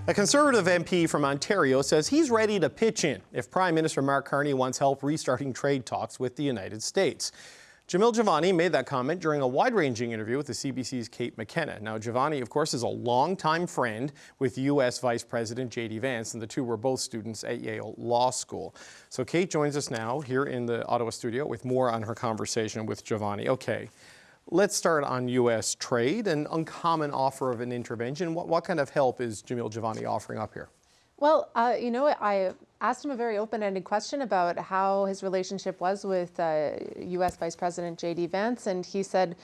A Conservative MP from Ontario says he's ready to pitch in if Prime Minister Mark Carney wants help restarting trade talks with the United States. Jamil Jivani made that comment during a wide-ranging interview with the CBC's Kate McKenna. Now, Jivani, of course, is a longtime friend with U.S. Vice President J.D. Vance, and the two were both students at Yale Law School. So Kate joins us now here in the Ottawa studio with more on her conversation with Jivani. Okay, let's start on U.S. trade, an uncommon offer of an intervention. What kind of help is Jamil Jivani offering up here? Well, I asked him a very open-ended question about how his relationship was with U.S. Vice President J.D. Vance, and he said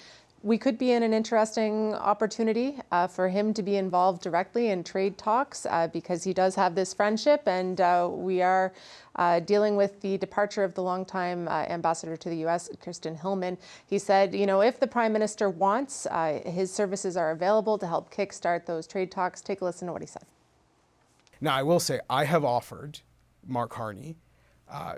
we could be in an interesting opportunity for him to be involved directly in trade talks because he does have this friendship, and we are dealing with the departure of the longtime ambassador to the U.S., Kirsten Hillman. He said, if the Prime Minister wants, his services are available to help kickstart those trade talks. Take a listen to what he said. Now, I will say I have offered Mark Carney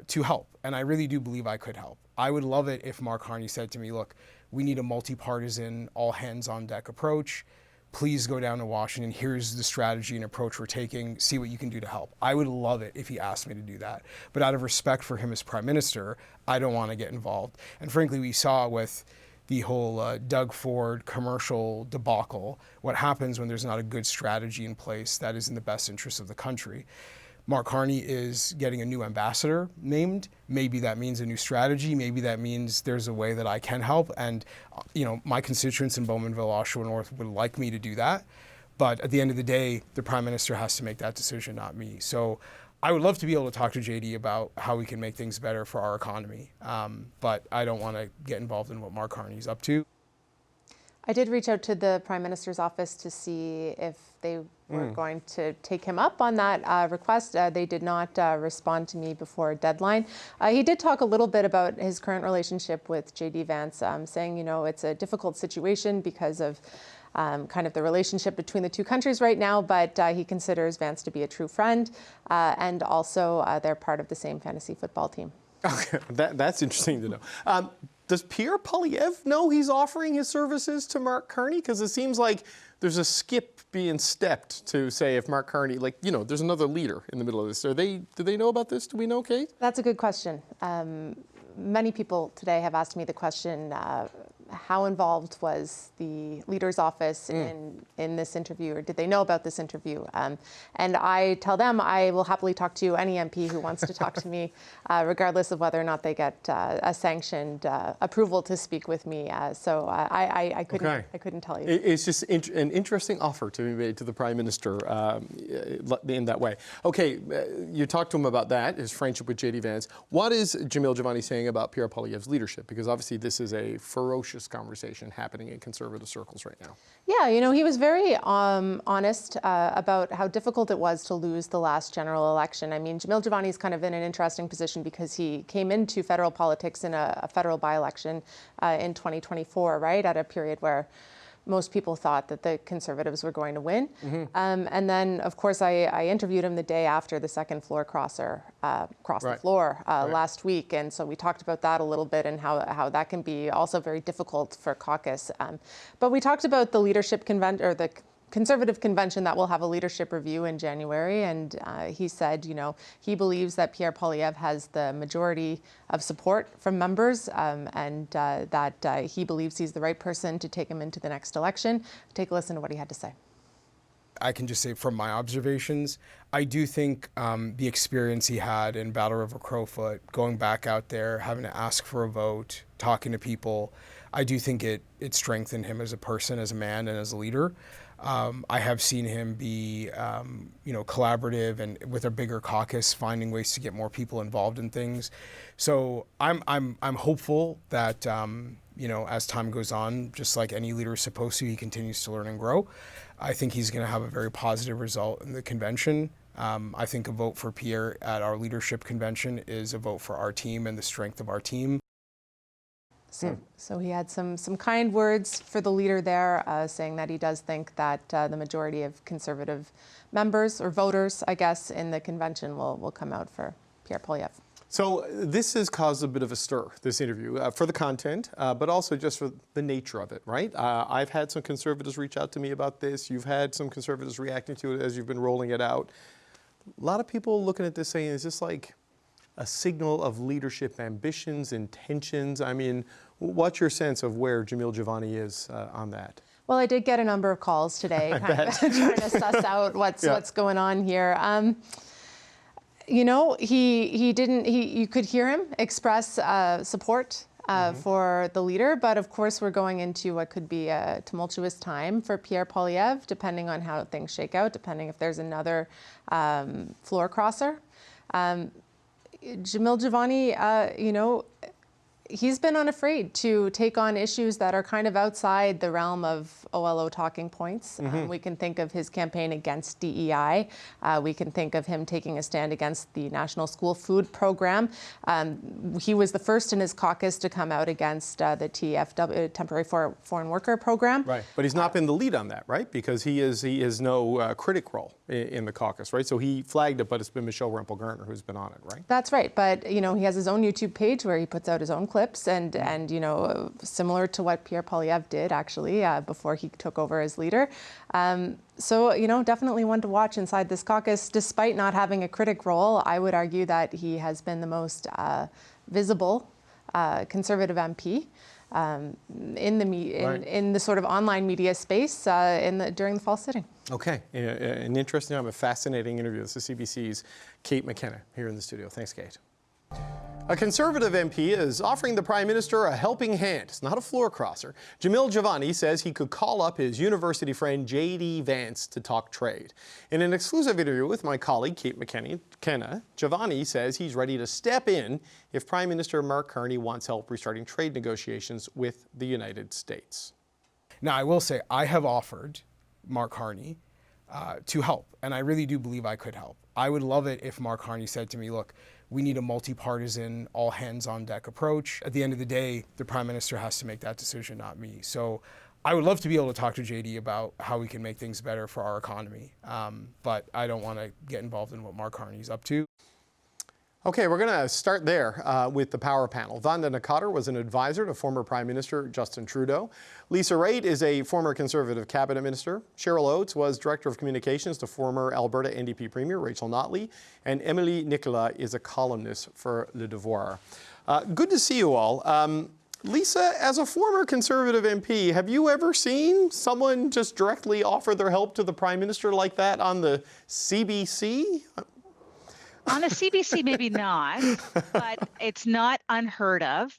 to help, and I really do believe I could help. I would love it if Mark Carney said to me, look, we need a multi-partisan, all-hands-on-deck approach. Please go down to Washington. Here's the strategy and approach we're taking. See what you can do to help. I would love it if he asked me to do that. But out of respect for him as Prime Minister, I don't want to get involved. And frankly, we saw with the whole Doug Ford commercial debacle, what happens when there's not a good strategy in place that is in the best interest of the country. Mark Carney is getting a new ambassador named. Maybe that means a new strategy. Maybe that means there's a way that I can help. And my constituents in Bowmanville, Oshawa North would like me to do that. But at the end of the day, the Prime Minister has to make that decision, not me. So I would love to be able to talk to JD about how we can make things better for our economy. But I don't want to get involved in what Mark Carney's up to. I did reach out to the Prime Minister's office to see if they were going to take him up on that request. They did not respond to me before a deadline. He did talk a little bit about his current relationship with J.D. Vance, saying, it's a difficult situation because of kind of the relationship between the two countries right now, but he considers Vance to be a true friend, and also they're part of the same fantasy football team. Okay, that's interesting to know. Does Pierre Poilievre know he's offering his services to Mark Carney? Because it seems like there's a skip being stepped to say if Mark Carney, there's another leader in the middle of this. Do they know about this? Do we know, Kate? That's a good question. Many people today have asked me the question, how involved was the leader's office in this interview, or did they know about this interview? And I tell them I will happily talk to any MP who wants to talk to me, regardless of whether or not they get a sanctioned approval to speak with me. So I couldn't tell you. It's just an interesting offer to be made to the Prime Minister in that way. Okay, you talked to him about that, his friendship with J.D. Vance. What is Jamil Jivani saying about Pierre Poilievre's leadership? Because obviously this is a ferocious conversation happening in Conservative circles right now. Yeah, he was very honest about how difficult it was to lose the last general election. I mean, Jamil Jivani is kind of in an interesting position because he came into federal politics in a federal by-election in 2024, right, at a period where most people thought that the Conservatives were going to win. And then, of course, I interviewed him the day after the second floor crosser crossed the floor last week. And so we talked about that a little bit and how that can be also very difficult for caucus. But we talked about the leadership convention, or the Conservative convention that will have a leadership review in January, and he said, he believes that Pierre Poilievre has the majority of support from members, and that he believes he's the right person to take him into the next election. Take a listen to what he had to say. I can just say from my observations, I do think the experience he had in Battle River Crowfoot, going back out there, having to ask for a vote, talking to people, I do think it strengthened him as a person, as a man, and as a leader. I have seen him be, collaborative and with a bigger caucus, finding ways to get more people involved in things. So I'm hopeful that as time goes on, just like any leader is supposed to, he continues to learn and grow. I think he's going to have a very positive result in the convention. I think a vote for Pierre at our leadership convention is a vote for our team and the strength of our team. So he had some kind words for the leader there, saying that he does think that the majority of Conservative members, or voters, I guess, in the convention will come out for Pierre Poilievre. So this has caused a bit of a stir, this interview, for the content, but also just for the nature of it, right? I've had some conservatives reach out to me about this. You've had some conservatives reacting to it as you've been rolling it out. A lot of people looking at this saying, is this like a signal of leadership ambitions, intentions? I mean, what's your sense of where Jamil Jivani is on that? Well, I did get a number of calls today kind of trying to suss out what's going on here. You know, you could hear him express support for the leader, but of course we're going into what could be a tumultuous time for Pierre Poilievre, depending on how things shake out, depending if there's another floor crosser. Jamil Jivani, you know, he's been unafraid to take on issues that are kind of outside the realm of OLO talking points. We can think of his campaign against DEI. We can think of him taking a stand against the National School Food Program. He was the first in his caucus to come out against the TFW, Temporary Foreign Worker Program. Right, but he's not been the lead on that, right? Because he is no critic role in the caucus, right? So he flagged it, but it's been Michelle Rempel-Garner who's been on it, right? That's right, but you know, he has his own YouTube page where he puts out his own clips, and you know, similar to what Pierre Poilievre did actually before he took over as leader. So you know, definitely one to watch inside this caucus. Despite not having a critic role, I would argue that he has been the most visible Conservative MP in the sort of online media space during the fall sitting. Okay, an interesting time, a fascinating interview. This is CBC's Kate McKenna here in the studio. Thanks, Kate. A Conservative MP is offering the Prime Minister a helping hand. It's not a floor crosser. Jamil Jivani says he could call up his university friend J.D. Vance to talk trade. In an exclusive interview with my colleague Kate McKenna, Jivani says he's ready to step in if Prime Minister Mark Carney wants help restarting trade negotiations with the United States. Now, I will say I have offered Mark Carney to help, and I really do believe I could help. I would love it if Mark Carney said to me, look, we need a multi-partisan, all-hands-on-deck approach. At the end of the day, the Prime Minister has to make that decision, not me. So I would love to be able to talk to JD about how we can make things better for our economy, but I don't want to get involved in what Mark Carney's up to. Okay, we're going to start there with the power panel. Vandana Cotter was an advisor to former Prime Minister Justin Trudeau. Lisa Raitt is a former Conservative cabinet minister. Cheryl Oates was director of communications to former Alberta NDP Premier Rachel Notley. And Emily Nicolas is a columnist for Le Devoir. Good to see you all. Lisa, as a former Conservative MP, have you ever seen someone just directly offer their help to the Prime Minister like that on the CBC? On a CBC, maybe not, but it's not unheard of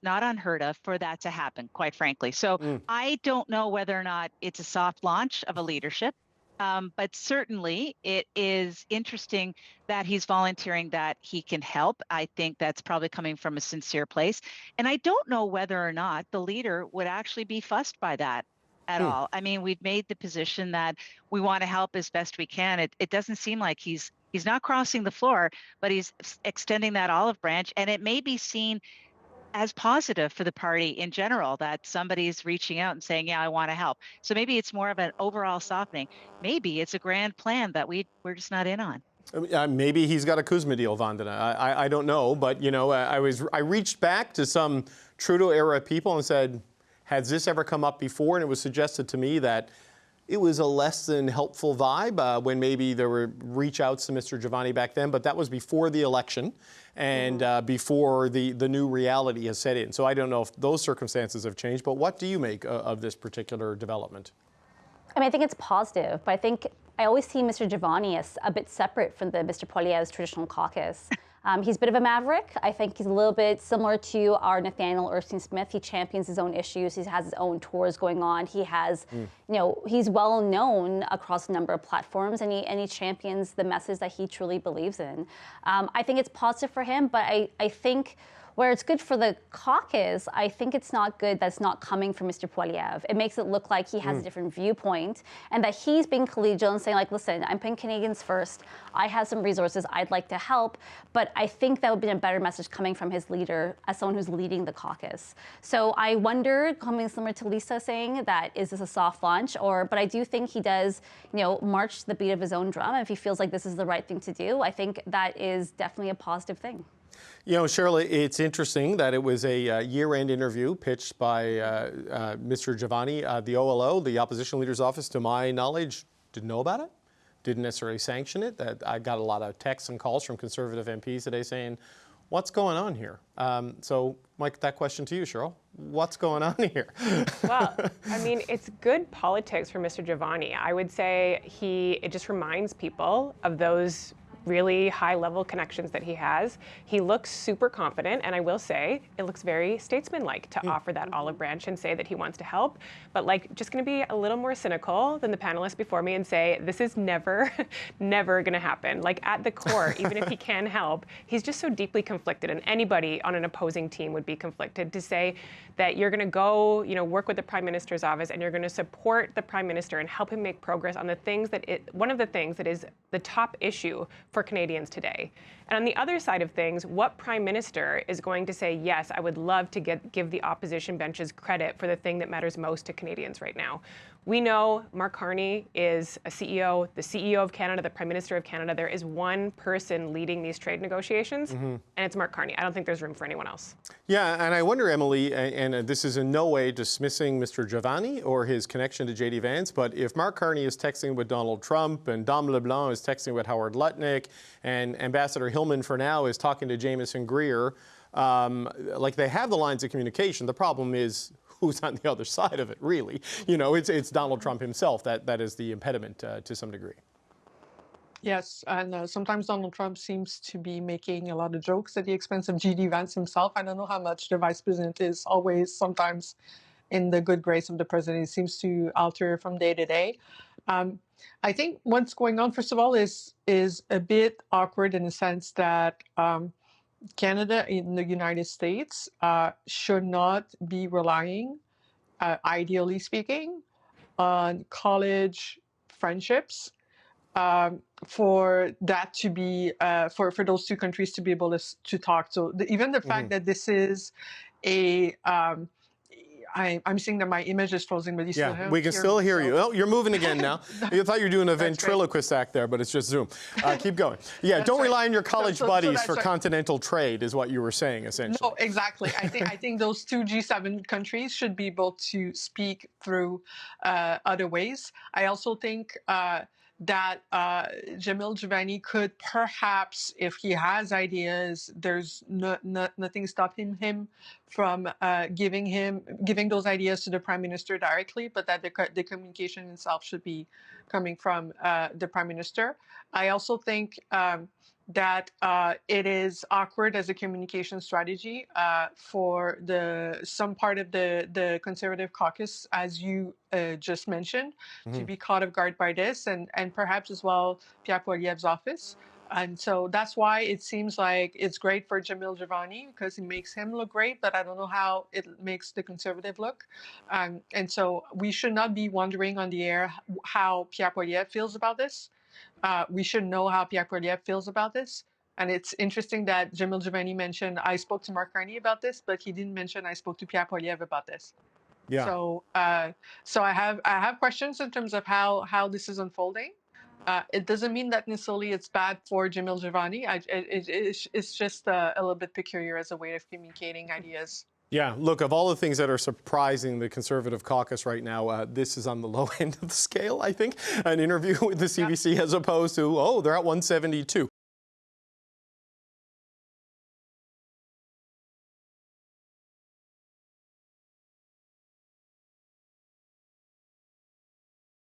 for that to happen, quite frankly. So I don't know whether or not it's a soft launch of a leadership, but certainly it is interesting that he's volunteering that he can help. I think that's probably coming from a sincere place. And I don't know whether or not the leader would actually be fussed by that at all. I mean, we've made the position that we want to help as best we can. It doesn't seem like he's not crossing the floor, but he's extending that olive branch, and it may be seen as positive for the party in general that somebody's reaching out and saying, yeah, I want to help. So maybe it's more of an overall softening. Maybe it's a grand plan that we're just not in on. Maybe he's got a Kuzma deal, Vandana. I don't know, but you know, I reached back to some Trudeau-era people and said, has this ever come up before? And it was suggested to me that it was a less than helpful vibe when maybe there were reach outs to Mr. Jivani back then, but that was before the election and before the new reality has set in. So I don't know if those circumstances have changed, but what do you make of this particular development? I mean, I think it's positive, but I think I always see Mr. Jivani as a bit separate from the Mr. Poilievre's traditional caucus. He's a bit of a maverick. I think he's a little bit similar to our Nathaniel Erskine-Smith. He champions his own issues. He has his own tours going on. He has, you know, he's well known across a number of platforms, and he champions the message that he truly believes in. I think it's positive for him, but I think where it's good for the caucus, I think it's not good that's not coming from Mr. Poilievre. It makes it look like he has a different viewpoint and that he's being collegial and saying, like, listen, I'm putting Canadians first. I have some resources. I'd like to help. But I think that would be a better message coming from his leader as someone who's leading the caucus. So I wonder, coming similar to Lisa saying that, is this a soft launch? But I do think he does, you know, march to the beat of his own drum. If he feels like this is the right thing to do, I think that is definitely a positive thing. You know, Cheryl, it's interesting that it was a year-end interview pitched by Mr. Jivani. The OLO, the opposition leader's office, to my knowledge, didn't know about it, didn't necessarily sanction it. I got a lot of texts and calls from Conservative MPs today saying, what's going on here? So, Mike, that question to you, Cheryl. What's going on here? Well, I mean, it's good politics for Mr. Jivani. I would say it just reminds people of those really high-level connections that he has. He looks super confident, and I will say it looks very statesman-like to offer that olive branch and say that he wants to help, but like just going to be a little more cynical than the panelists before me and say this is never, never going to happen. Like at the core, even if he can help, he's just so deeply conflicted, and anybody on an opposing team would be conflicted to say that you're going to go, work with the Prime Minister's office and you're going to support the Prime Minister and help him make progress on the things one of the things that is the top issue for Canadians today. And on the other side of things, what Prime Minister is going to say, yes, I would love to give the opposition benches credit for the thing that matters most to Canadians right now. We know Mark Carney is a CEO, the CEO of Canada, the Prime Minister of Canada. There is one person leading these trade negotiations, and it's Mark Carney. I don't think there's room for anyone else. Yeah, and I wonder, Emily, and this is in no way dismissing Mr. Jivani or his connection to J.D. Vance, but if Mark Carney is texting with Donald Trump and Dom LeBlanc is texting with Howard Lutnick and Ambassador Hillman for now is talking to Jameson Greer, like they have the lines of communication. The problem is who's on the other side of it, really. It's Donald Trump himself that is the impediment to some degree. Yes, and sometimes Donald Trump seems to be making a lot of jokes at the expense of J.D. Vance himself. I don't know how much the vice president is always sometimes in the good grace of the president. It seems to alter from day to day. I think what's going on, first of all, is a bit awkward in the sense that Canada and the United States should not be relying, ideally speaking, on college friendships for that to be for those two countries to be able to talk. So even the fact that this is a I'm seeing that my image is frozen, but you still we can still hear you. Oh, you're moving again now. You thought you were doing a ventriloquist act there, but it's just Zoom. Keep going. Yeah, don't rely on your college buddies for continental trade, is what you were saying, essentially. No, exactly. I think those two G7 countries should be able to speak through other ways. I also think that Jamil Jivani could perhaps, if he has ideas, there's nothing stopping him from giving those ideas to the Prime Minister directly, but that the communication itself should be coming from the Prime Minister. I also think that it is awkward as a communication strategy for some part of the Conservative caucus, as you just mentioned, to be caught off guard by this, and perhaps as well Pierre Poilievre's office. And so that's why it seems like it's great for Jamil Jivani, because it makes him look great, but I don't know how it makes the Conservative look. And so we should not be wondering on the air how Pierre Poilievre feels about this. We should know how Pierre Poilievre feels about this. And it's interesting that Jamil Jivani mentioned, I spoke to Mark Carney about this, but he didn't mention I spoke to Pierre Poilievre about this. Yeah. So I have questions in terms of how this is unfolding. It doesn't mean that necessarily it's bad for Jamil Jivani. It's just a little bit peculiar as a way of communicating ideas. Yeah, look, of all the things that are surprising the Conservative caucus right now, this is on the low end of the scale, I think. An interview with the CBC as opposed to, they're at 172.